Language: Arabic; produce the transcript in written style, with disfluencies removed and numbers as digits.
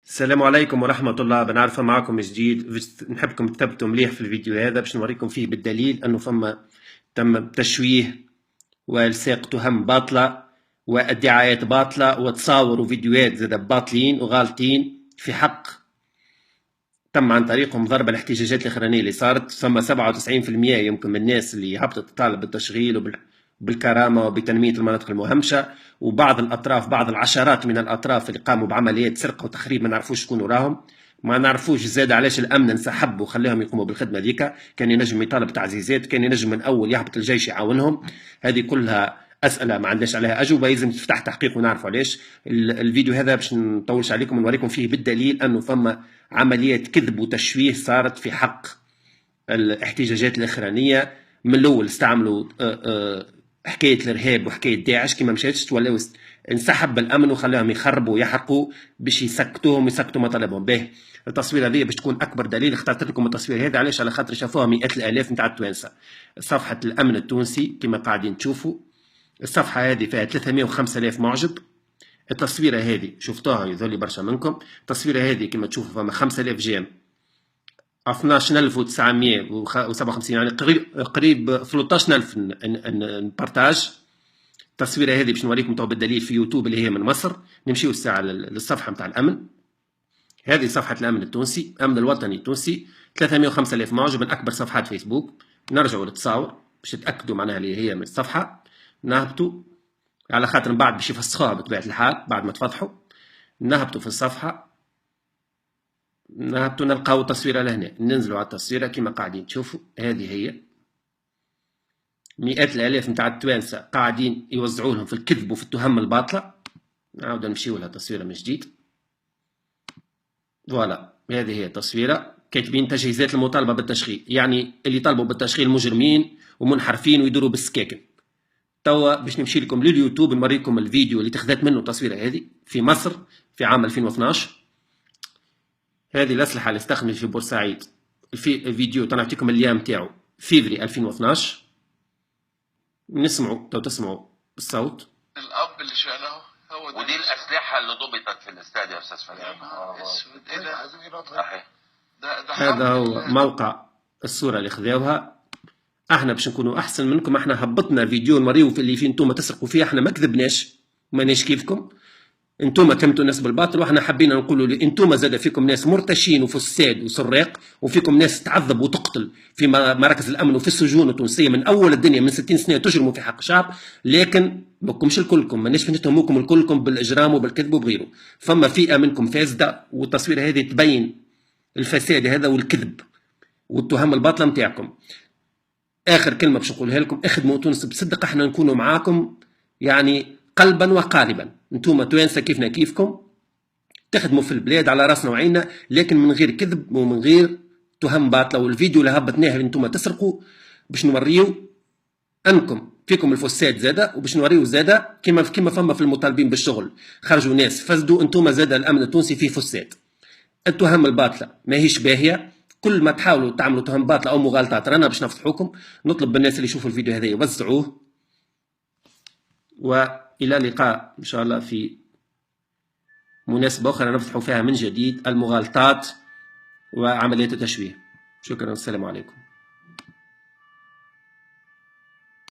السلام عليكم ورحمة الله. بنعرف معكم جديد، نحبكم تثبتوا مليح في الفيديو هذا باش نوريكم فيه بالدليل أنه تم تشويه والساق تهم باطلة وادعاءات باطلة وتصاور وفيديوهات زاد باطلين وغالطين في حق تم عن طريقهم ضرب الاحتجاجات الأخرانية اللي صارت. 97% يمكن من الناس اللي هبطت تطالب بالتشغيل وبالكرامة وبتنمية المناطق المهمشة، وبعض الأطراف، بعض العشرات من الأطراف اللي قاموا بعمليات سرقة وتخريب ما نعرفوش شكون وراهم، ما نعرفوش زاد علاش الأمن انسحب وخلاهم يقوموا بالخدمة ذيك. كان ينجم يطالب تعزيزات، كان ينجم من أول يهبط الجيش يعاونهم. هذه كلها أسئلة ما عندناش عليها أجوبة، لازم تفتح تحقيق ونعرفوا علاش. الفيديو هذا باش نطولش عليكم ونوريكم فيه بالدليل أنه فما عمليات كذب وتشويه صارت في حق الاحتجاجات الأخرانية. من الأول استعملوا حكاية الإرهاب وحكاية داعش كما مشاتش، تولوا انسحب الأمن وخلاهم يخربوا ويحرقوا باش يسكتوهم ويسكتوا مطالبهم به. التصوير هذه باش تكون أكبر دليل. اخترت لكم التصوير هذا علاش؟ على خاطر شافوها مئات الآلاف نتاع التوانسة. صفحة الأمن التونسي كما قاعدين تشوفوا، الصفحة هذه فيها 305,000 معجب. التصويرة هذه شفتوها يظهر لي برشا منكم. التصويرة هذه كما تشوفوا فما 5000 جيم، 12957، يعني قريب 13000 بارتاج. التصويره هذه باش نوريكم تو بالدليل في يوتيوب اللي هي من مصر. نمشيو الساعه للصفحه نتاع الامن. هذه صفحه الامن التونسي، الامن الوطني التونسي، 305,000 معجب، من اكبر صفحات فيسبوك. نرجعوا للتصاور باش تتاكدوا معناها اللي هي من الصفحه. نهبطوا على خاطر من بعد باش يفسخوها بطبيعه الحال بعد ما تفضحوا. نهبطوا في الصفحه، نهبطوا نلقاو تصويره لهنا. ننزلوا على التصويره كما قاعدين تشوفوا. هذه هي مئات الالاف نتاع التوانسه قاعدين يوزعوا لهم في الكذب وفي التهم الباطله. نعاود نمشيو لها تصويره من جديد. فوالا هذه هي التصويره، كاتبين تجهيزات المطالبه بالتشغيل، يعني اللي طالبوا بالتشغيل مجرمين ومنحرفين ويدوروا بالسكاكن. توا باش نمشي لكم لليوتيوب نوريكم الفيديو اللي تخذت منه التصويره هذه في مصر في عام 2012. هذه الأسلحة اللي استخدمت في بورسعيد. الفيديو تنعطيكم الأيام نتاعو فيفري 2012. نسمعوا، تو تسمعوا الصوت. الأب اللي شاله هو ده، ودي الأسلحة اللي ضبطت في الاستاد يا أستاذ فلان. اسود ايه ده؟ صحيح. ده هذا هو موقع الصورة اللي خذاوها. احنا باش نكونوا أحسن منكم، احنا هبطنا فيديو نوريو في اللي فيه انتم تسرقوا فيه. احنا ما كذبناش، ماناش كيفكم. انتم تمتوا الناس بالباطل، واحنا حبينا نقولوا لي انتم زاد فيكم ناس مرتشين وفساد وسراق، وفيكم ناس تعذب وتقتل في مراكز الامن وفي السجون التونسيه من اول الدنيا من 60 سنه تجرموا في حق شعب. لكن ماكمش الكلكم، ماناش نتهموكم الكلكم بالاجرام وبالكذب وبغيره. فما فئه منكم فاسده، والتصوير هذه تبين الفساد هذا والكذب والتهم الباطله نتاعكم. اخر كلمه باش نقولها لكم، اخدموا تونس بصدق، احنا نكونوا معاكم يعني قلبا وقالبا. انتم توانسه كيفنا كيفكم، تخدموا في البلاد على راسنا وعيننا، لكن من غير كذب ومن غير تهم باطله. والفيديو اللي هبطناه اللي انتم تسرقوا باش نوريو انكم فيكم الفساد زاده، وباش نوريو زاده كما فما في المطالبين بالشغل خرجوا ناس فسدوا. انتم زاده الامن التونسي فيه فساد. التهم الباطله ماهيش باهيه. كل ما تحاولوا تعملوا تهم باطله او مغالطات رانا باش نفضحوكم. نطلب بالناس اللي يشوفوا الفيديو هذا يوزعوه، وإلى اللقاء إن شاء الله في مناسبة أخرى نفتح فيها من جديد المغالطات وعمليات التشويه. شكرا والسلام عليكم.